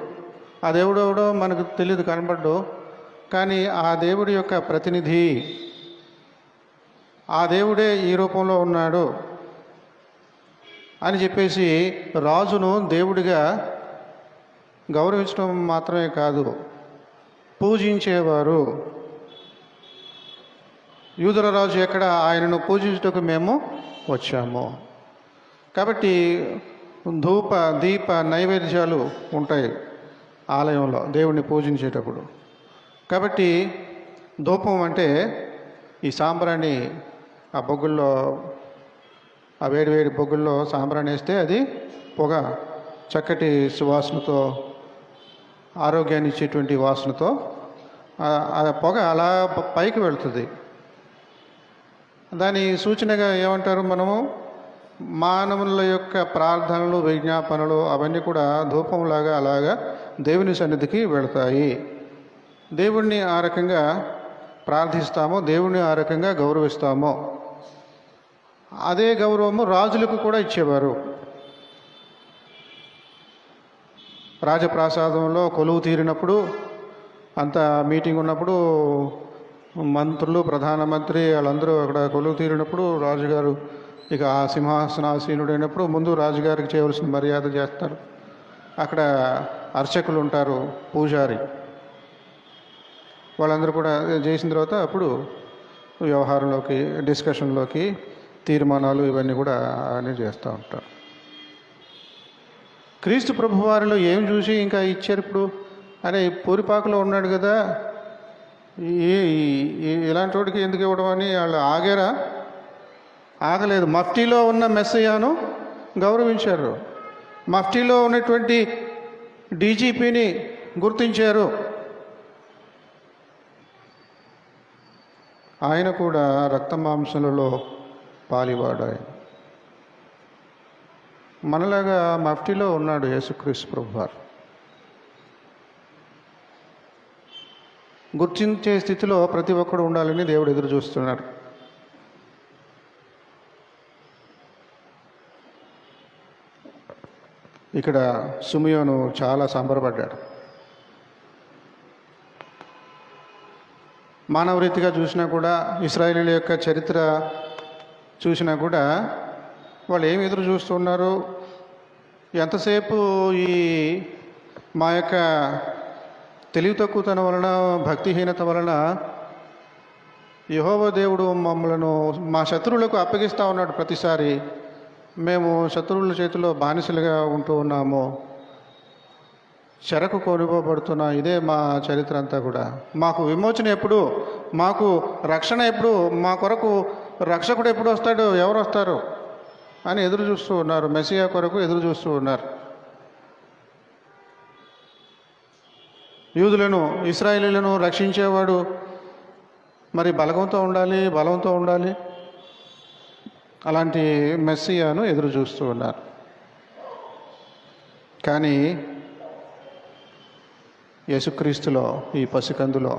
ఆ దేవుడు ఎవడో మనకు తెలియదు, కనబడ్డు, కానీ ఆ దేవుడి యొక్క ప్రతినిధి, ఆ దేవుడే ఈ రూపంలో ఉన్నాడు అని చెప్పేసి రాజును దేవుడిగా గౌరవించడం మాత్రమే కాదు, పూజించేవారు. యూదుల రాజు ఎక్కడ? ఆయనను పూజించుటకు మేము వచ్చాము. కాబట్టి ధూప దీప నైవేద్యాలు ఉంటాయి ఆలయంలో దేవుణ్ణి పూజించేటప్పుడు. కాబట్టి ధూపం అంటే ఈ సాంబ్రాణి, ఆ బొగ్గుల్లో, ఆ వేడి బొగ్గుల్లో సాంబ్రాణి వేస్తే అది పొగ చక్కటి సువాసనతో, ఆరోగ్యాన్ని ఇచ్చేటువంటి వాసనతో ఆ పొగ అలా పైకి వెళ్తుంది. దాని సూచనగా ఏమంటారు? మనము మానవుల యొక్క ప్రార్థనలు, విజ్ఞాపనలు అవన్నీ కూడా ధూపంలాగా అలాగా దేవుని సన్నిధికి వెళతాయి. దేవుణ్ణి ఆ రకంగా ప్రార్థిస్తామో, దేవుణ్ణి ఆ రకంగా గౌరవిస్తామో, అదే గౌరవము రాజులకు కూడా ఇచ్చేవారు. రాజప్రాసాదంలో కొలువు తీరినప్పుడు, అంత మీటింగ్ ఉన్నప్పుడు, మంత్రులు, ప్రధానమంత్రి వాళ్ళందరూ అక్కడ కొలువు తీరినప్పుడు, రాజుగారు ఇక ఆ సింహాసనాసీనుడైనప్పుడు ముందు రాజుగారికి చేయవలసిన మర్యాద చేస్తారు. అక్కడ అర్చకులు ఉంటారు, పూజారి, వాళ్ళందరూ కూడా చేసిన తర్వాత అప్పుడు వ్యవహారంలోకి, డిస్కషన్లోకి, తీర్మానాలు ఇవన్నీ కూడా అన్నీ చేస్తూ ఉంటారు. క్రీస్తు ప్రభువారిలో ఏం చూసి ఇంకా ఇచ్చారు ఇప్పుడు? అరే పూరిపాకులో ఉన్నాడు కదా, ఇలాంటి వాడికి ఎందుకు ఇవ్వడం అని వాళ్ళు ఆగారా? ఆగలేదు. మఫ్టీలో ఉన్న మెస్సయ్యను గౌరవించారు, మఫ్టీలో ఉన్నటువంటి డీజీపీని గుర్తించారు. ఆయన కూడా రక్త మాంసలలో పాలివాడు. ఆయన మనలాగా మఫ్టీలో ఉన్నాడు యేసుక్రీస్తు ప్రభువారు. గుర్తించే స్థితిలో ప్రతి ఒక్కడు ఉండాలని దేవుడు ఎదురు చూస్తున్నాడు. ఇక్కడ సిమియోను చాలా సంబరపడ్డాడు. మానవ రీతిగా చూసినా కూడా, ఇశ్రాయేలీయుల యొక్క చరిత్ర చూసినా కూడా వాళ్ళు ఏమి ఎదురు చూస్తున్నారు? ఎంతసేపు ఈ మా యొక్క తెలివి తక్కువతనం వలన, భక్తిహీనత వలన యెహోవా దేవుడు మమ్మలను మా శత్రువులకు అప్పగిస్తూ ఉన్నాడు. ప్రతిసారి మేము శత్రువుల చేతిలో బానిసలుగా ఉంటూ ఉన్నాము, చెరకు కొనిపోబడుతున్నా. ఇదే మా చరిత్ర అంతా కూడా. మాకు విమోచన ఎప్పుడు, మాకు రక్షణ ఎప్పుడు, మా కొరకు రక్షకుడు ఎప్పుడు వస్తాడు, ఎవరు వస్తారు అని ఎదురు చూస్తూ ఉన్నారు. మెస్సియా కొరకు ఎదురు చూస్తూ ఉన్నారు. యూదులను, ఇశ్రాయేలీలను రక్షించేవాడు మరి బలంతో ఉండాలి. అలాంటి మెస్సియాను ఎదురు చూస్తూ ఉన్నారు. కానీ యేసుక్రీస్తులో, ఈ పసికందులో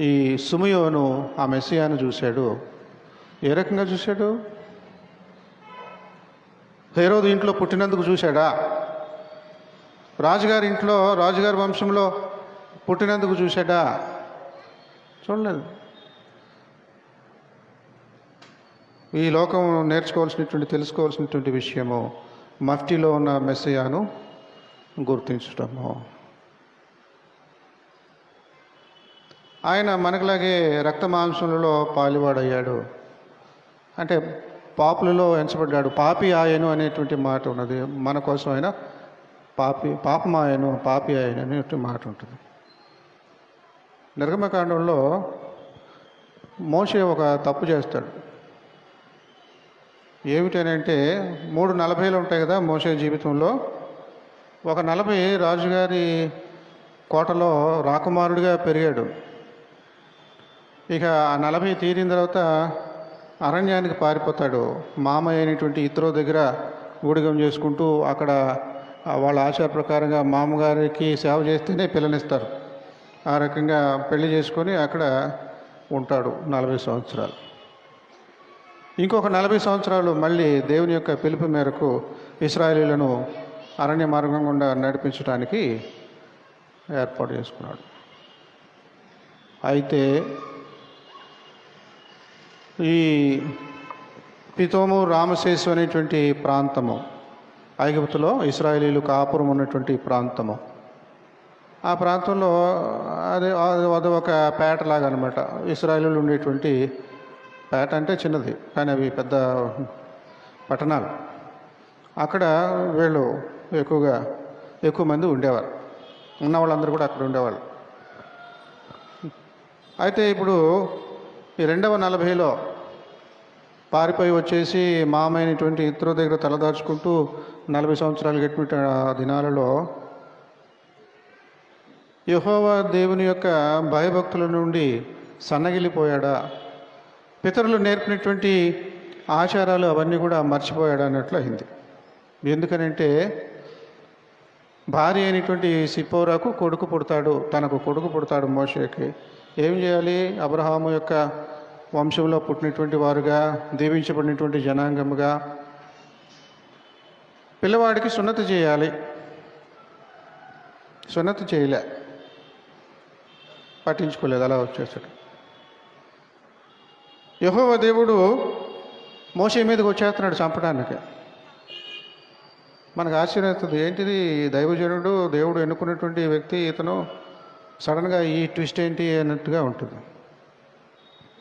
ఈ సుమయోను ఆ మెస్సియాను చూశాడు. ఏ రకంగా చూశాడు? హేరోదు ఇంట్లో పుట్టినందుకు చూశాడా? రాజుగారి వంశంలో పుట్టినందుకు చూశాడా? చూడలేదు. ఈ లోకం తెలుసుకోవాల్సినటువంటి విషయము మఫ్టీలో ఉన్న మెస్సియాను గుర్తించటము. ఆయన మనకులాగే రక్త మాంసములలో పాలువాడయ్యాడు. అంటే పాపులలో ఎంచబడ్డాడు. పాపి ఆయను అనేటువంటి మాట ఉన్నది. మన కోసం ఆయన పాపి ఆయను అనేటువంటి మాట ఉంటుంది. నిర్గమకాండంలో మోషే ఒక తప్పు చేస్తాడు. ఏమిటనంటే 3:40 ఉంటాయి కదా మోషే జీవితంలో. ఒక 40 రాజుగారి కోటలో రాకుమారుడిగా పెరిగాడు. ఇక ఆ 40 తీరిన తర్వాత అరణ్యానికి పారిపోతాడు. మామయ్య అయినటువంటి ఇత్రో దగ్గర ఊడిగం చేసుకుంటూ అక్కడ వాళ్ళ ఆచార ప్రకారంగా మామగారికి సేవ చేస్తేనే పిల్లనిస్తారు. ఆ రకంగా పెళ్లి చేసుకొని అక్కడ ఉంటాడు 40 సంవత్సరాలు. ఇంకొక 40 సంవత్సరాలు మళ్ళీ దేవుని యొక్క పిలుపు మేరకు ఇశ్రాయేలీలను అరణ్య మార్గం గుండా నడిపించడానికి ఏర్పాటు చేసుకున్నాడు. అయితే ఈ పితోము రామశేషు అనేటువంటి ప్రాంతము, ఐగుప్తులో ఇశ్రాయేలీలు కాపురం ఉన్నటువంటి ప్రాంతము, ఆ ప్రాంతంలో అది ఒక పేటలాగా అనమాట. ఇశ్రాయేలీలు ఉండేటువంటి పేట అంటే చిన్నది, కానీ అవి పెద్ద పట్టణాలు. అక్కడ వీళ్ళు ఎక్కువ మంది ఉండేవారు. ఉన్న వాళ్ళందరూ కూడా అక్కడ ఉండేవాళ్ళు. అయితే ఇప్పుడు ఈ 240లో పారిపోయి వచ్చేసి మామైనటువంటి ఇతరు దగ్గర తలదాచుకుంటూ 40 సంవత్సరాలు గట్టిన దినాలలో యెహోవా దేవుని యొక్క భయభక్తుల నుండి సన్నగిల్లిపోయాడా? పితరులు నేర్పినటువంటి ఆచారాలు అవన్నీ కూడా మర్చిపోయాడు అన్నట్లు అయింది. ఎందుకనంటే భార్య అయినటువంటి సిప్పోరాకు తనకు కొడుకు పుడతాడు మోషేకి. ఏం చేయాలి? అబ్రహాము యొక్క వంశంలో పుట్టినటువంటి వారుగా, దీవించబడినటువంటి జనాంగముగా పిల్లవాడికి సున్నతి చేయాలి. సున్నతి చేయలే, పట్టించుకోలేదు, అలా వచ్చేసాడు. యెహోవా దేవుడు మోషే మీదకి వచ్చేస్తున్నాడు చంపడానికి. మనకు ఆశ్చర్యవుతుంది, ఏంటిది దైవజనుడు, దేవుడు ఎన్నుకున్నటువంటి వ్యక్తి, ఇతను సడన్గా ఈ ట్విస్ట్ ఏంటి అన్నట్టుగా ఉంటుంది.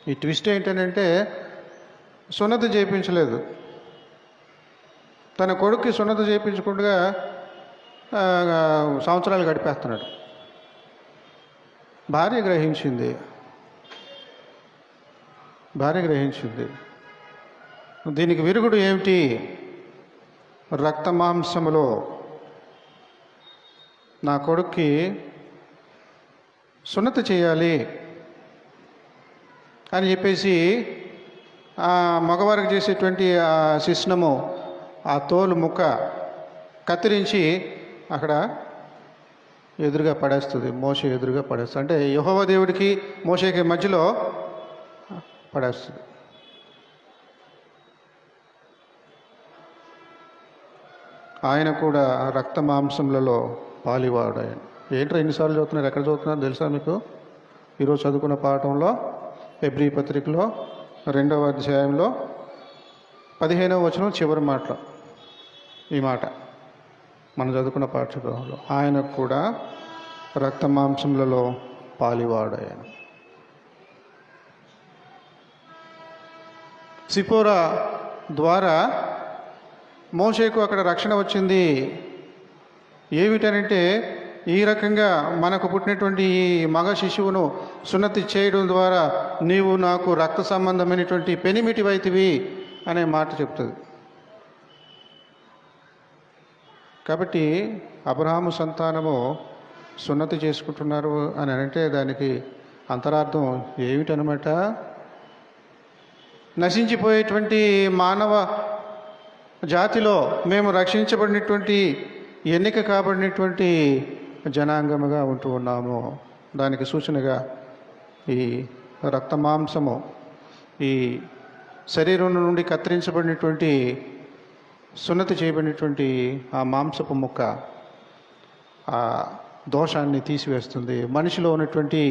ఈ ట్విస్ట్ ఏంటంటే సున్నతి చేయించలేదు. తన కొడుక్కి సున్నతి చేయించకుండా సంవత్సరాలు గడిపేస్తున్నాడు. భార్య గ్రహించింది. దీనికి విరుగుడు ఏమిటి? రక్త మాంసములో నా కొడుక్కి సున్నతి చేయాలి అని చెప్పేసి ఆ మగవారికి చేసేటువంటి ఆ శిష్ణము, ఆ తోలు ముక్క కత్తిరించి అక్కడ ఎదురుగా పడేస్తుంది. మోషే ఎదురుగా పడేస్తుంది. అంటే యెహోవా దేవుడికి మోషేకి మధ్యలో పడేస్తుంది. ఆయన కూడా రక్త మాంసములలో పాలివాడు. ఆయన ఏంట్రా ఎన్నిసార్లు చదువుతున్నారు? ఎక్కడ చదువుతున్నారు తెలుసా మీకు? ఈరోజు చదువుకున్న పాఠంలో హెబ్రీ పత్రికలో 2వ అధ్యాయంలో 15వ వచనం చివరి మాటలో ఈ మాట మనం చదువుకున్న పాఠ్యభాగంలో, ఆయనకు కూడా రక్త మాంసములలో పాలివాడు. ఆయన సిపోరా ద్వారా మోషేకు అక్కడ రక్షణ వచ్చింది. ఏమిటనంటే ఈ రకంగా మనకు పుట్టినటువంటి ఈ మగ శిశువును సున్నతి చేయడం ద్వారా నీవు నాకు రక్త సంబంధమైనటువంటి పెనిమిటివైతివి అనే మాట చెప్తుంది. కాబట్టి అబ్రహాము సంతానము సున్నతి చేసుకుంటున్నారు అని అంటే దానికి అంతరార్థం ఏమిటనమాట? నశించిపోయేటువంటి మానవ జాతిలో మేము రక్షించబడినటువంటి ఎన్నిక కాబడినటువంటి జనాంగముగా ఉంటూ ఉన్నాము. దానికి సూచనగా ఈ రక్త మాంసము, ఈ శరీరం నుండి కత్తిరించబడినటువంటి సున్నతి చేయబడినటువంటి ఆ మాంసపు ముక్క ఆ దోషాన్ని తీసివేస్తుంది, మనిషిలో ఉన్నటువంటి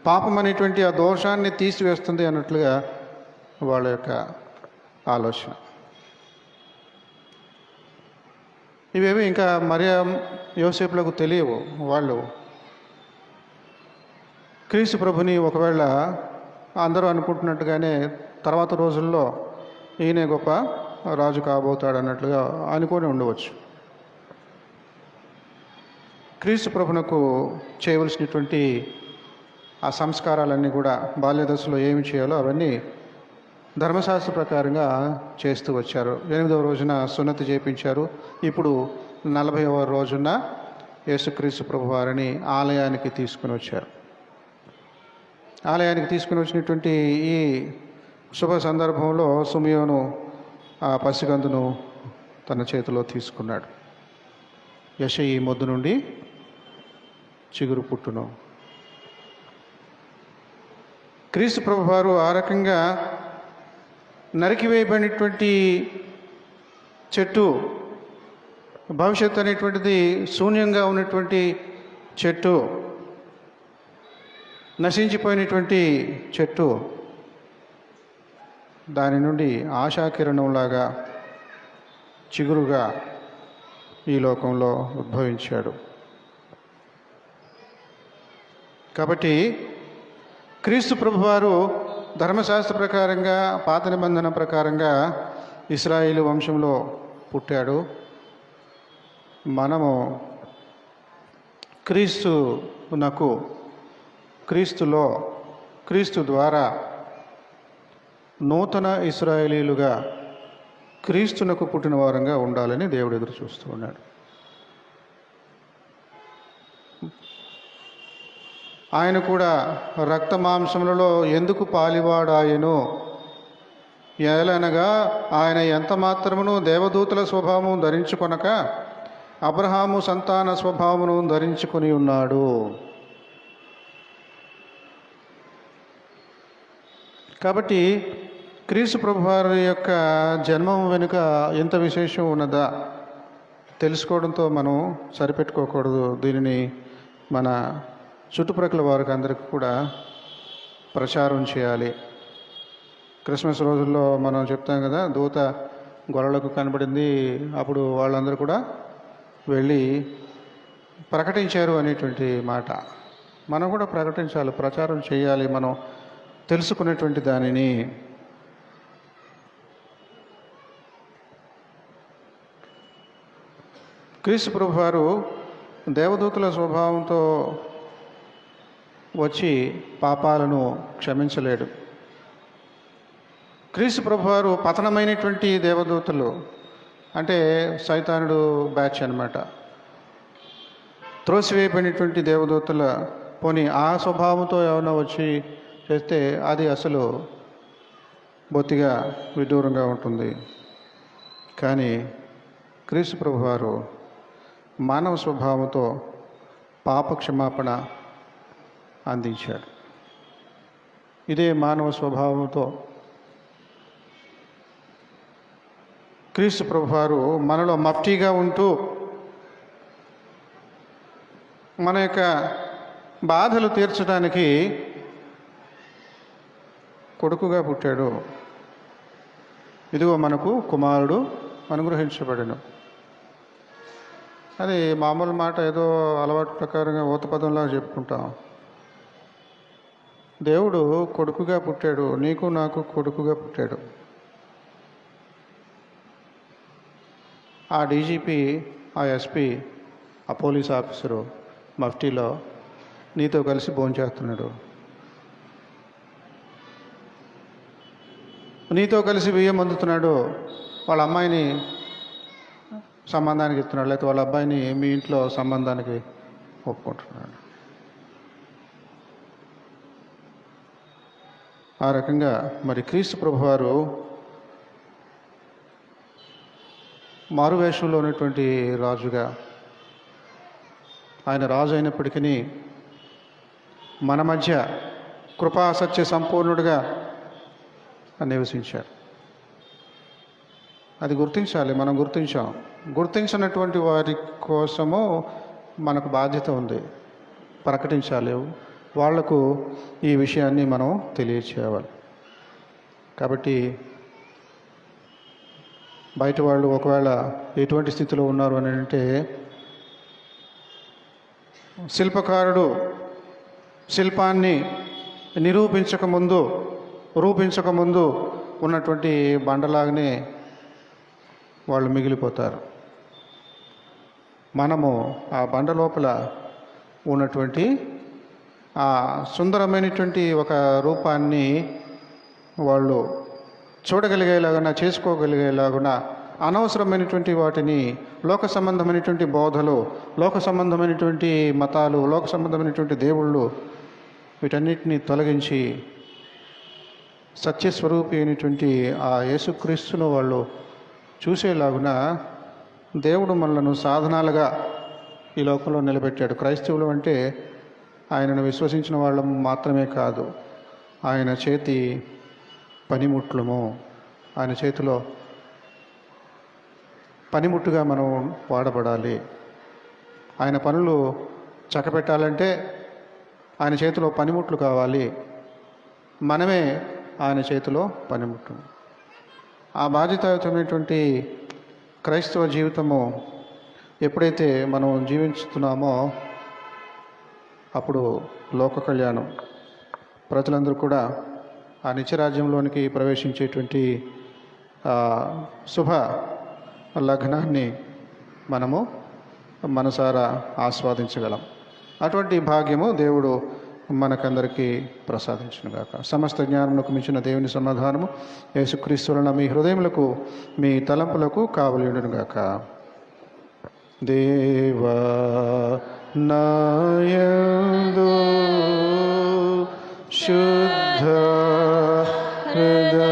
పాపం అనేటువంటి ఆ దోషాన్ని తీసివేస్తుంది అన్నట్లుగా వాళ్ళ యొక్క ఆలోచన. ఇవేవి ఇంకా మరియా యోసేపులకు తెలియవు. వాళ్ళు క్రీస్తు ప్రభుని ఒకవేళ అందరూ అనుకుంటున్నట్టుగానే తర్వాత రోజుల్లో ఈయనే గొప్ప రాజు కాబోతాడు అన్నట్లుగా అనుకొని ఉండవచ్చు. క్రీస్తు ప్రభునకు చేయవలసినటువంటి ఆ సంస్కారాలన్నీ కూడా బాల్య దశలో ఏమి చేయాలో అవన్నీ ధర్మశాస్త్ర ప్రకారంగా చేస్తూ వచ్చారు. 8వ రోజున సున్నతి చేయించారు. ఇప్పుడు 40వ రోజున యేసుక్రీస్తు ప్రభు వారిని ఆలయానికి తీసుకుని వచ్చారు. ఆలయానికి తీసుకుని వచ్చినటువంటి ఈ శుభ సందర్భంలో సిమియోను ఆ పసిగందును తన చేతిలో తీసుకున్నాడు. యెషయి మొద్దు నుండి చిగురు పుట్టును. క్రీస్తు ప్రభు వారు ఆ రకంగా నరికివేయబడినటువంటి చెట్టు, భవిష్యత్తు అనేటువంటిది శూన్యంగా ఉన్నటువంటి చెట్టు, నశించిపోయినటువంటి చెట్టు, దాని నుండి ఆశాకిరణంలాగా చిగురుగా ఈ లోకంలో ఉద్భవించాడు. కాబట్టి క్రీస్తు ప్రభువారు ధర్మశాస్త్ర ప్రకారంగా, పాత నిబంధన ప్రకారంగా ఇశ్రాయేలు వంశంలో పుట్టాడు. మనము క్రీస్తులో క్రీస్తు ద్వారా నూతన ఇశ్రాయేలీలుగా క్రీస్తునకు పుట్టిన వారంగా ఉండాలని దేవుడు ఎదురు చూస్తూ ఉన్నాడు. ఆయన కూడా రక్త మాంసములలో ఎందుకు పాలివాడాయను? ఏలనగా ఆయన ఎంత మాత్రమును దేవదూతల స్వభావము ధరించుకొనక అబ్రహాము సంతాన స్వభావమును ధరించుకొని ఉన్నాడు. కాబట్టి క్రీస్తు ప్రభువారి యొక్క జన్మం వెనుక ఎంత విశేషం ఉన్నదా తెలుసుకోవడంతో మనం సరిపెట్టుకోకూడదు. దీనిని మన చుట్టుప్రక్కల వారికి అందరికీ కూడా ప్రచారం చేయాలి. క్రిస్మస్ రోజుల్లో మనం చెప్తాం కదా, దూత గొర్రెలకు కనబడింది, అప్పుడు వాళ్ళందరూ కూడా వెళ్ళి ప్రకటించారు అనేటువంటి మాట. మనం కూడా ప్రకటించాలి, ప్రచారం చేయాలి. మనం తెలుసుకునేటువంటి దానిని క్రీస్తు ప్రభు వారు దేవదూతల స్వభావంతో వచ్చి పాపాలను క్షమించలేడు. క్రీస్తు ప్రభువారు పతనమైనటువంటి దేవదూతలు అంటే సైతానుడు బ్యాచ్ అన్నమాట. త్రోసివేయబడినటువంటి దేవదూతల పోనీ ఆ స్వభావంతో ఏమైనా వచ్చి చేస్తే అది అసలు బొత్తిగా విదూరంగా ఉంటుంది. కానీ క్రీస్తు ప్రభువారు మానవ స్వభావంతో పాప క్షమాపణ అందించాడు. ఇదే మానవ స్వభావంతో క్రీస్తు ప్రభువారు మనలో మఫ్టీగా ఉంటూ మన యొక్క బాధలు తీర్చడానికి కొడుకుగా పుట్టాడు. ఇదిగో మనకు కుమారుడు అనుగ్రహించబడెను. అది మామూలు మాట, ఏదో అలవాటు ప్రకారంగా ఊతపదంలా చెప్పుకుంటాం. దేవుడు కొడుకుగా పుట్టాడు, నీకు నాకు కొడుకుగా పుట్టాడు. ఆ డీజీపీ, ఆ ఎస్పీ, ఆ పోలీస్ ఆఫీసరు మఫ్టీలో నీతో కలిసి భోంచేస్తున్నాడు, నీతో కలిసి బియ్యం అందుతున్నాడు, వాళ్ళ అమ్మాయిని సంబంధానికి ఇస్తున్నాడు, లేకపోతే వాళ్ళ అబ్బాయిని మీ ఇంట్లో సంబంధానికి ఒప్పుకుంటున్నాడు. ఆ రకంగా మరి క్రీస్తు ప్రభువారు మారువేషంలో ఉన్నటువంటి రాజుగా, ఆయన రాజు అయినప్పటికీ మన మధ్య కృపా సత్య సంపూర్ణుడిగా నివసించారు. అది గుర్తించాలి. మనం గుర్తించినటువంటి వారి కోసము మనకు బాధ్యత ఉంది, ప్రకటించాలి. వాళ్లకు ఈ విషయాన్ని మనం తెలియచేయాలి. కాబట్టి బయట వాళ్ళు ఒకవేళ ఎటువంటి స్థితిలో ఉన్నారు అని అంటే, శిల్పకారుడు శిల్పాన్ని రూపించకముందు ఉన్నటువంటి బండలాగానే వాళ్ళు మిగిలిపోతారు. మనము ఆ బండ లోపల ఉన్నటువంటి ఆ సుందరమైనటువంటి ఒక రూపాన్ని వాళ్ళు చూడగలిగేలాగా, చేసుకోగలిగేలాగా అనవసరమైనటువంటి వాటిని, లోక సంబంధమైనటువంటి బోధలు, లోక సంబంధమైనటువంటి మతాలు, లోక సంబంధమైనటువంటి దేవుళ్ళు, వీటన్నిటిని తొలగించి సత్యస్వరూపి అయినటువంటి ఆ యేసుక్రీస్తును వాళ్ళు చూసేలాగున దేవుడు మనలను సాధనాలుగా ఈ లోకంలో నిలబెట్టాడు. క్రైస్తవులు అంటే ఆయనను విశ్వసించిన వాళ్ళం మాత్రమే కాదు, ఆయన చేతి పనిముట్లము, ఆయన చేతిలో పనిముట్టుగా మనం వాడబడాలి. ఆయన పనులు చక్కబెట్టాలంటే ఆయన చేతిలో పనిముట్లు కావాలి. మనమే ఆయన చేతిలో పనిముట్లు. ఆ బాధ్యతాయుతమైనటువంటి క్రైస్తవ జీవితము ఎప్పుడైతే మనం జీవిస్తున్నామో అప్పుడు లోక కళ్యాణం, ప్రజలందరూ కూడా ఆ నిత్యరాజ్యంలోనికి ప్రవేశించేటువంటి శుభ లగ్నాన్ని మనము మనసారా ఆస్వాదించగలం. అటువంటి భాగ్యము దేవుడు మనకందరికీ ప్రసాదించునుగాక. సమస్త జ్ఞానములకు మించిన దేవుని సమాధానము యేసుక్రీస్తు వలన మీ హృదయములకు, మీ తలంపులకు కావలియుండునుగాక. దేవా నాయందు శుద్ధ హృదయ